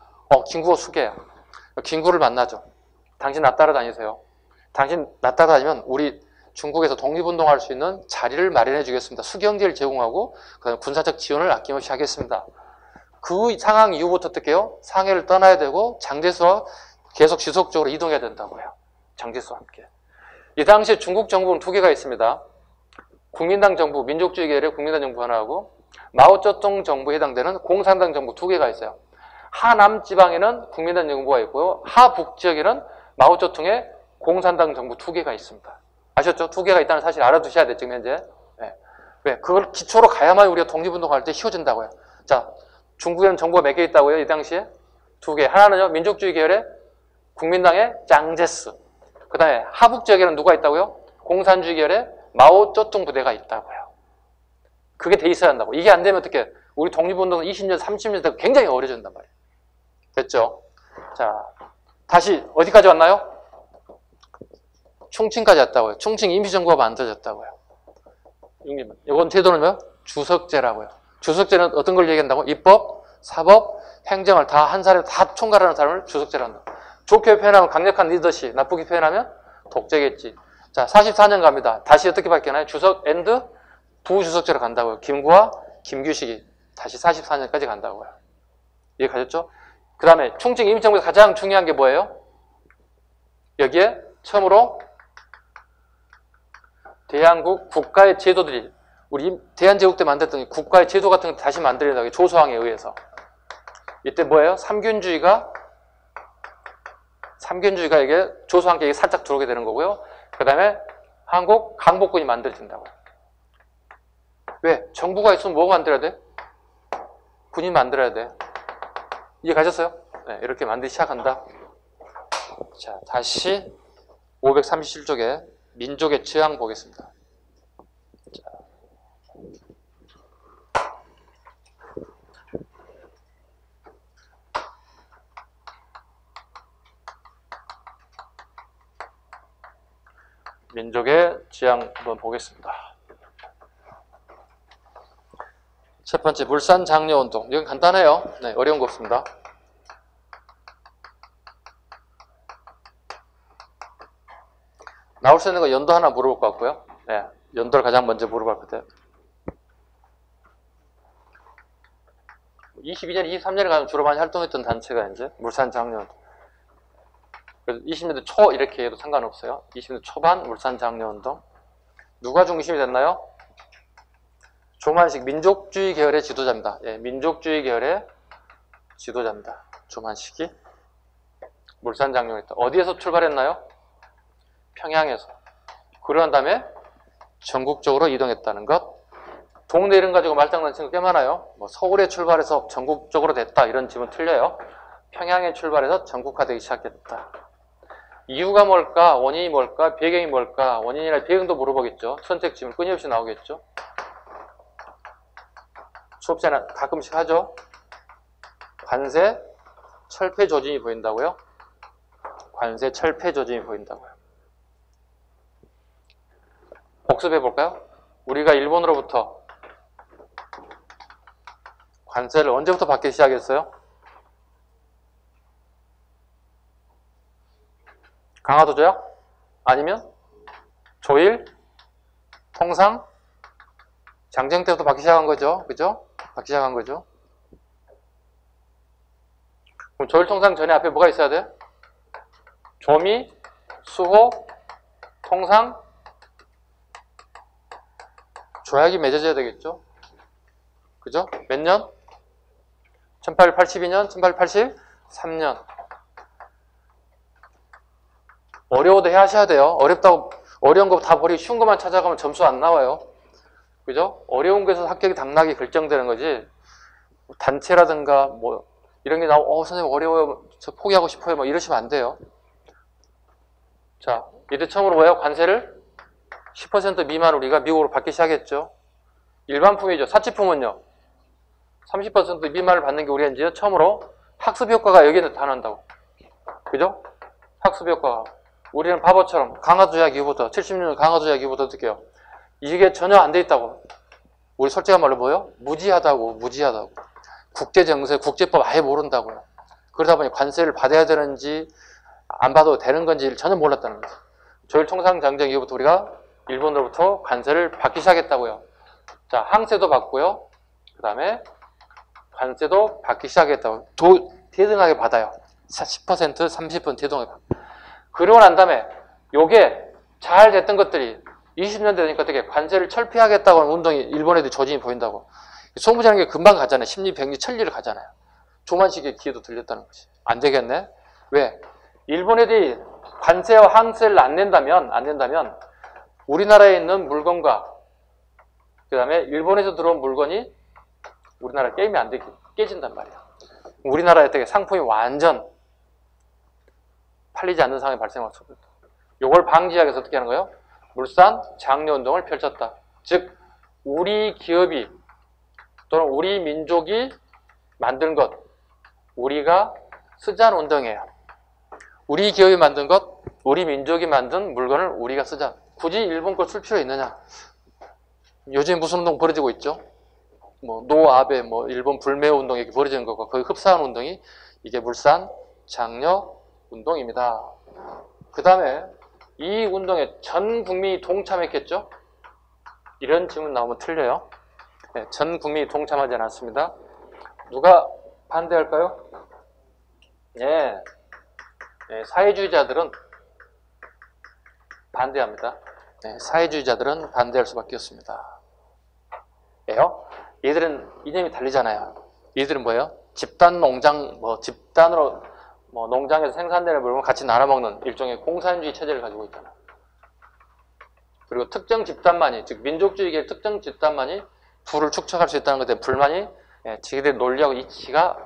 김구가 수계야. 김구를 만나죠. 당신 나 따라다니세요. 당신 나 따라다니면 우리 중국에서 독립운동할 수 있는 자리를 마련해 주겠습니다. 수경제를 제공하고 그다음에 군사적 지원을 아낌없이 하겠습니다. 그 상황 이후부터 어떻게 해요? 상해를 떠나야 되고 장제수와 계속 지속적으로 이동해야 된다고요. 장제수와 함께. 이 당시에 중국 정부는 두 개가 있습니다. 국민당 정부, 민족주의 계열의 국민당 정부 하나하고 마오쩌둥 정부에 해당되는 공산당 정부 두 개가 있어요. 하남 지방에는 국민당 정부가 있고요. 하북 지역에는 마오쩌둥의 공산당 정부 두 개가 있습니다. 아셨죠? 두 개가 있다는 사실 알아두셔야 돼, 지금 현재. 네. 왜? 그걸 기초로 가야만 우리가 독립운동할 때 쉬워진다고요. 자, 중국에는 정부가 몇 개 있다고요? 이 당시에? 두 개. 하나는요, 민족주의 계열의 국민당의 짱제스. 그 다음에 하북 지역에는 누가 있다고요? 공산주의 계열의 마오쩌둥 부대가 있다고요. 그게 돼 있어야 한다고. 이게 안 되면 어떻게? 우리 독립운동은 20년, 30년 되고 굉장히 어려진단 말이에요. 됐죠? 자, 다시 어디까지 왔나요? 충칭까지 왔다고요. 충칭 임시정부가 만들어졌다고요. 이건 태도는 뭐요? 주석제라고요. 주석제는 어떤 걸 얘기한다고? 입법, 사법, 행정을 다 한 사람이 다 총괄하는 사람을 주석제라 한다. 좋게 표현하면 강력한 리더십, 나쁘게 표현하면 독재겠지. 자, 44년 갑니다. 다시 어떻게 바뀌나요? 주석 앤드 부주석제로 간다고요. 김구와 김규식이 다시 44년까지 간다고요. 이해 가셨죠? 그 다음에 충칭 임시정부에서 가장 중요한 게 뭐예요? 여기에 처음으로 대한국 국가의 제도들이 우리 대한제국 때 만들었던 국가의 제도 같은 거 다시 만들어야 조소왕에 의해서. 이때 뭐예요? 삼균주의가 이게 조소왕께 살짝 들어오게 되는 거고요. 그 다음에 한국 강복군이 만들어진다고. 왜? 정부가 있으면 뭐 만들어야 돼? 군인 만들어야 돼. 이해 가셨어요? 네, 이렇게 만들기 시작한다. 자, 다시 537쪽에 민족의 취향 보겠습니다. 자. 민족의 지향 한번 보겠습니다. 첫 번째, 물산 장려운동. 이건 간단해요. 네, 어려운 거 없습니다. 나올 수 있는 거 연도 하나 물어볼 것 같고요. 네, 연도를 가장 먼저 물어볼 것 같아요. 22년, 23년에 가면 주로 많이 활동했던 단체가 이제 물산 장려운동. 그래서 20년대 초 이렇게 해도 상관없어요. 20년대 초반 물산 장려운동. 누가 중심이 됐나요? 조만식 민족주의 계열의 지도자입니다. 예, 민족주의 계열의 지도자입니다. 조만식이 물산 장려했다. 어디에서 출발했나요? 평양에서. 그러한 다음에 전국적으로 이동했다는 것. 동네 이름 가지고 말장난 친구 꽤 많아요. 뭐 서울에 출발해서 전국적으로 됐다 이런 질문 틀려요. 평양에 출발해서 전국화되기 시작했다. 이유가 뭘까? 원인이 뭘까? 배경이 뭘까? 원인이나 배경도 물어보겠죠. 선택 질문 끊임없이 나오겠죠. 수업 시간에 가끔씩 하죠. 관세, 철폐 조짐이 보인다고요? 관세, 철폐 조짐이 보인다고요. 복습해 볼까요? 우리가 일본으로부터 관세를 언제부터 받기 시작했어요? 강화도 조약? 아니면 조일? 통상? 장정 때부터 받기 시작한 거죠. 그죠? 받기 시작한 거죠. 그럼 조일 통상 전에 앞에 뭐가 있어야 돼? 조미, 수호, 통상, 조약이 맺어져야 되겠죠. 그죠? 몇 년? 1882년, 1883년. 어려워도 하셔야 돼요. 어려운 거 다 버리고 쉬운 것만 찾아가면 점수 안 나와요. 그죠? 어려운 거에서 합격이 당락이 결정되는 거지. 단체라든가 뭐 이런 게 나오고 선생님 어려워요. 저 포기하고 싶어요. 뭐 이러시면 안 돼요. 자, 이때 처음으로 뭐예요? 관세를 10% 미만 우리가 미국으로 받기 시작했죠. 일반품이죠. 사치품은요. 30% 미만을 받는 게 우리가 이제 처음으로 학습 효과가 여기에 나타난다고. 그죠? 학습 효과가. 우리는 바보처럼 강화도자 기후부터 70년 강화도자 기후부터 어떻게 해요? 이게 전혀 안 돼 있다고. 우리 솔직한 말로 뭐예요? 무지하다고. 국제정세, 국제법 아예 모른다고요. 그러다 보니 관세를 받아야 되는지 안 받아도 되는 건지 전혀 몰랐다는 거죠. 조일통상장정 이후부터 우리가 일본으로부터 관세를 받기 시작했다고요. 자, 항세도 받고요. 그 다음에 관세도 받기 시작했다고. 대등하게 받아요. 10%, 30% 대등하게 받아요. 그러고 난 다음에 요게 잘 됐던 것들이 20년 되니까 어떻게 관세를 철폐하겠다고 하는 운동이 일본 애들 조짐이 보인다고. 소무지라는 게 금방 가잖아요. 심리, 백리, 천리를 가잖아요. 조만식의 기회도 들렸다는 거지. 안 되겠네. 왜? 일본 애들이 관세와 항세를 안 낸다면 우리나라에 있는 물건과 그 다음에 일본에서 들어온 물건이 우리나라 게임이 안 되게 깨진단 말이야. 우리나라에 어떻게 상품이 완전 팔리지 않는 상황이 발생할 수 없다. 이걸 방지하기 위해서 어떻게 하는 거예요? 물산 장려운동을 펼쳤다. 즉 우리 기업이 또는 우리 민족이 만든 것, 우리가 쓰자는 운동이에요. 우리 기업이 만든 것, 우리 민족이 만든 물건을 우리가 쓰자. 굳이 일본 걸 쓸 필요 있느냐? 요즘 무슨 운동 벌어지고 있죠? 뭐 노아베, 뭐 일본 불매우 운동 이렇게 벌어지는 거고 거의 흡사한 운동이 이게 물산 장려 운동입니다. 그 다음에 이 운동에 전 국민이 동참했겠죠? 이런 질문 나오면 틀려요. 네, 전 국민이 동참하지 않았습니다. 누가 반대할까요? 네, 사회주의자들은 반대합니다. 네, 사회주의자들은 반대할 수밖에 없습니다. 예요? 얘들은 이념이 달리잖아요. 얘들은 뭐예요? 집단 농장, 집단으로 농장에서 생산되는 물건을 같이 나눠 먹는 일종의 공산주의 체제를 가지고 있잖아요. 그리고 특정 집단만이, 즉 민족주의의 특정 집단만이 부를 축적할 수 있다는 것에 불만이 지들의 논리하고 이치가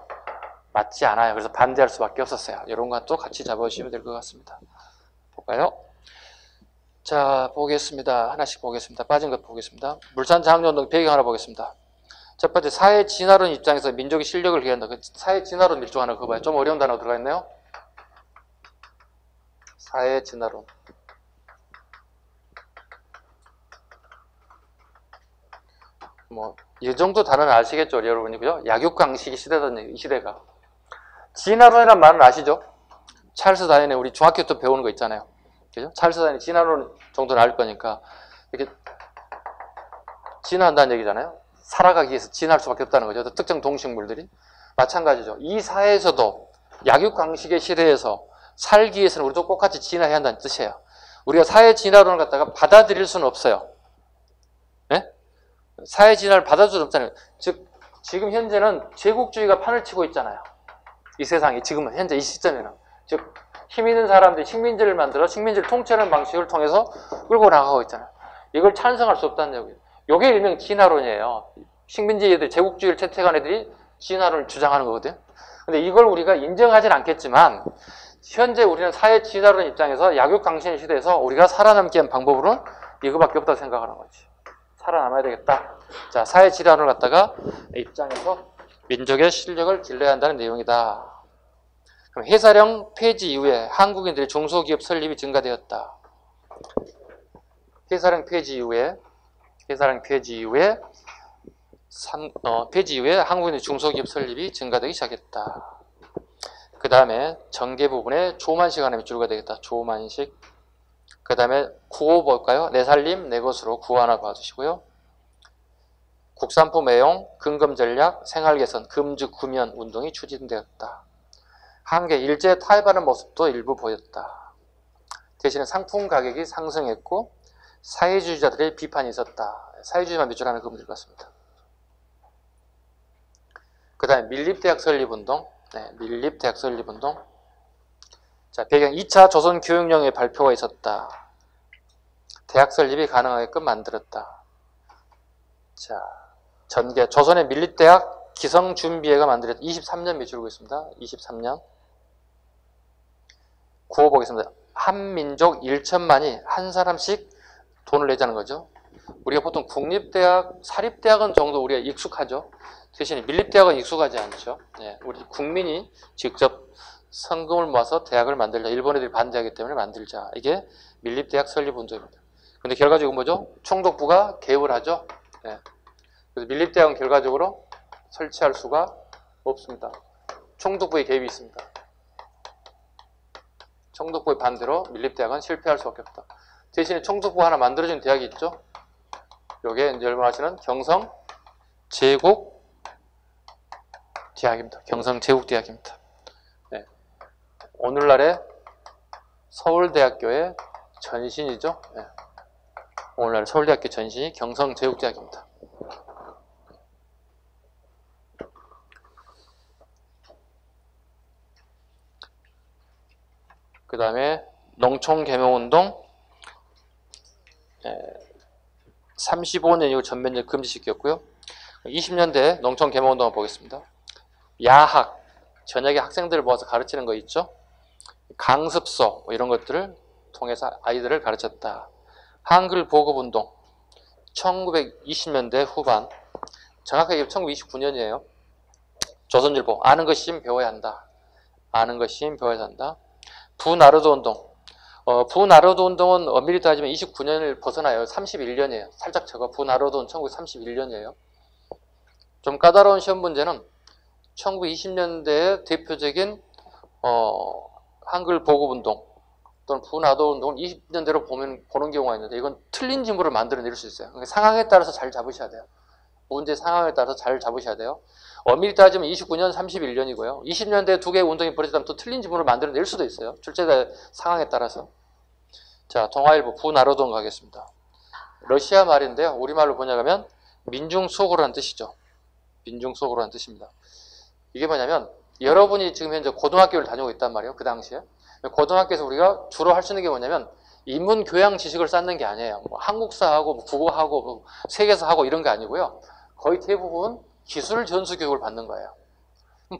맞지 않아요. 그래서 반대할 수밖에 없었어요. 이런 것도 같이 잡아주시면 될 것 같습니다. 볼까요? 자, 보겠습니다. 하나씩 보겠습니다. 빠진 것 보겠습니다. 물산 장려운동 배경 하나 보겠습니다. 첫 번째, 사회 진화론 입장에서 민족의 실력을 기한다. 그 사회 진화론 일종 하나 그거 봐요. 좀 어려운 단어가 들어가 있네요. 사회 진화론. 이 정도 단어는 아시겠죠, 여러분이. 그죠? 약육강식의 시대다, 이 시대가. 진화론이란 말은 아시죠? 찰스 다윈의 우리 중학교 때 배우는 거 있잖아요. 그죠? 찰스 다윈의 진화론 정도는 알 거니까. 이렇게 진화한다는 얘기잖아요. 살아가기 위해서 진화할 수밖에 없다는 거죠. 특정 동식물들이. 마찬가지죠. 이 사회에서도 약육강식의 시대에서 살기 위해서는 우리도 똑같이 진화해야 한다는 뜻이에요. 우리가 사회 진화론을 갖다가 받아들일 수는 없어요. 네? 사회 진화를 받아줄 수는 없잖아요. 즉 지금 현재는 제국주의가 판을 치고 있잖아요. 이 세상이 지금은 현재 이 시점에는. 즉 힘 있는 사람들이 식민지를 만들어 식민지를 통치하는 방식을 통해서 끌고 나가고 있잖아요. 이걸 찬성할 수 없다는 얘기예요. 이게 일명 진화론이에요. 식민지 애들, 제국주의를 채택한 애들이 진화론을 주장하는 거거든요. 근데 이걸 우리가 인정하진 않겠지만 현재 우리는 사회 진화론 입장에서 약육강신의 시대에서 우리가 살아남기 위한 방법으로는 이거밖에 없다고 생각하는 거지. 살아남아야 되겠다. 자, 사회 진화론을 갖다가 입장에서 민족의 실력을 길러야 한다는 내용이다. 그럼 해사령 폐지 이후에 한국인들의 중소기업 설립이 증가되었다. 해사령 폐지 이후에 한국인의 중소기업 설립이 증가되기 시작했다. 그 다음에 전개 부분에 조만식 하나 밑줄가 되겠다. 조만식. 그 다음에 구호 볼까요? 내 살림 내 것으로 구호 하나 봐주시고요. 국산품 애용, 근검 전략, 생활 개선, 금주 구면 운동이 추진되었다. 한계 일제 타협하는 모습도 일부 보였다. 대신에 상품 가격이 상승했고 사회주의자들의 비판이 있었다. 사회주의만 밑줄 하나 그으면 될 것 같습니다. 그 다음에 밀립대학 설립운동. 네, 밀립대학 설립운동. 자, 배경 2차 조선교육령의 발표가 있었다. 대학 설립이 가능하게끔 만들었다. 자, 전개. 조선의 밀립대학 기성준비회가 만들었다. 23년 미치고 있습니다. 23년. 구호 보겠습니다. 한 민족 1천만이 한 사람씩 돈을 내자는 거죠. 우리가 보통 국립대학, 사립대학은 정도 우리가 익숙하죠. 대신에 밀립대학은 익숙하지 않죠. 네, 우리 국민이 직접 성금을 모아서 대학을 만들자. 일본 애들이 반대하기 때문에 만들자. 이게 밀립대학 설립운동입니다. 근데 결과적으로 뭐죠? 총독부가 개입을 하죠. 네. 그래서 밀립대학은 결과적으로 설치할 수가 없습니다. 총독부의 개입이 있습니다. 총독부의 반대로 밀립대학은 실패할 수밖에 없다. 대신에 총독부가 하나 만들어진 대학이 있죠. 요게 이제 여러분 아시는 경성 제국 대학입니다. 경성 제국 대학입니다. 네. 오늘날의 서울대학교의 전신이죠. 네. 오늘날 서울대학교 전신이 경성 제국 대학입니다. 그 다음에 농촌개명운동 35년 이후 전면적 금지시켰고요. 20년대 농촌개명운동을 보겠습니다. 야학, 저녁에 학생들을 모아서 가르치는 거 있죠. 강습소 이런 것들을 통해서 아이들을 가르쳤다. 한글 보급운동 1920년대 후반, 정확하게 1929년이에요. 조선일보 아는 것이면 배워야 한다. 아는 것이면 배워야 한다. 부나르드 운동. 부나르드 운동은 엄밀히 따지면 29년을 벗어나요. 31년이에요. 살짝 적어. 부나르드는 1931년이에요. 좀 까다로운 시험 문제는 1920년대의 대표적인 한글 보급 운동 또는 부나르드 운동을 20년대로 보는 경우가 있는데 이건 틀린 지문을 만들어낼 수 있어요. 그러니까 상황에 따라서 잘 잡으셔야 돼요. 문제 상황에 따라서 잘 잡으셔야 돼요. 엄밀히 따지면 29년, 31년이고요. 20년대에 두 개의 운동이 벌어지다면 또 틀린 지문을 만들어낼 수도 있어요. 출제자 상황에 따라서. 자, 동아일보 부나르드운 가겠습니다. 러시아 말인데요. 우리말로 번역하면 민중수호라는 뜻이죠. 민중수호라는 뜻입니다. 이게 뭐냐면 여러분이 지금 현재 고등학교를 다니고 있단 말이에요. 그 당시에. 고등학교에서 우리가 주로 할 수 있는 게 뭐냐면 인문 교양 지식을 쌓는 게 아니에요. 뭐 한국사하고 뭐 국어하고 뭐 세계사하고 이런 게 아니고요. 거의 대부분 기술 전수 교육을 받는 거예요.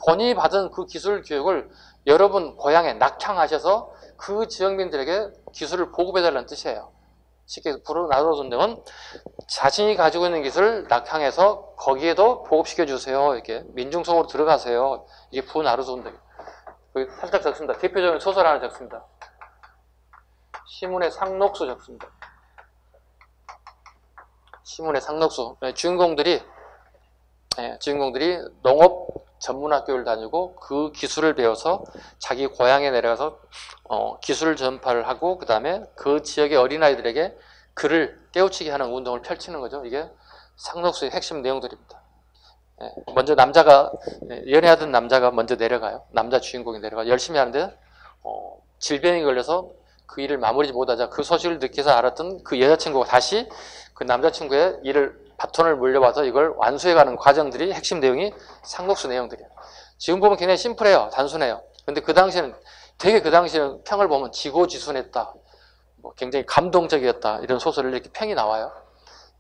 본인이 받은 그 기술 교육을 여러분 고향에 낙향하셔서 그 지역민들에게 기술을 보급해달라는 뜻이에요. 쉽게 부나르드 운동은 자신이 가지고 있는 기술을 낙향해서 거기에도 보급시켜주세요. 이렇게 민중속으로 들어가세요. 이게 부나르드 운동이에요. 여기 살짝 적습니다. 대표적인 소설 하나 적습니다. 시문의 상록수 적습니다. 시문의 상록수. 주인공들이 농업 전문학교를 다니고 그 기술을 배워서 자기 고향에 내려가서 기술 전파를 하고 그 다음에 그 지역의 어린아이들에게 글을 깨우치게 하는 운동을 펼치는 거죠. 이게 상록수의 핵심 내용들입니다. 먼저 남자가 연애하던 남자가 먼저 내려가요. 남자 주인공이 내려가 열심히 하는데 질병이 걸려서 그 일을 마무리지 못하자 그 소식을 듣기서 알았던 그 여자친구가 다시 그 남자친구의 일을 바톤을 물려봐서 이걸 완수해가는 과정들이 핵심 내용이 상록수 내용들이에요. 지금 보면 굉장히 심플해요. 단순해요. 근데 그 당시에는 되게 그 당시에는 평을 보면 지고지순했다. 뭐 굉장히 감동적이었다. 이런 소설을 이렇게 평이 나와요.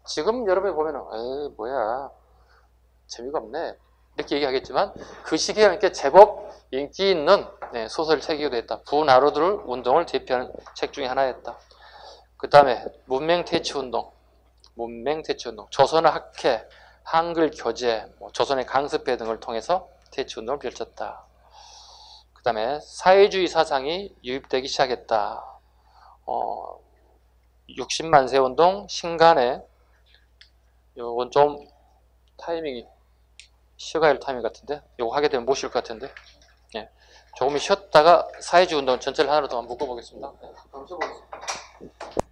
지금 여러분이 보면은 에이 뭐야 재미가 없네. 이렇게 얘기하겠지만 그 시기에 이렇게 제법 인기 있는 소설 책이기도 했다. 부나르드 운동을 대표하는 책 중에 하나였다. 그 다음에 문맹퇴치운동. 문맹퇴치운동, 조선의 학회, 한글 교재, 조선의 강습회 등을 통해서 퇴치운동을 펼쳤다. 그 다음에 사회주의 사상이 유입되기 시작했다. 60만세 운동, 신간에 이건 좀 타이밍이 쉬어갈 타이밍 같은데 이거 하게 되면 못 쉴 것 같은데 조금 쉬었다가 사회주의 운동 전체를 하나로 더 묶어보겠습니다. 한번 써보겠습니다.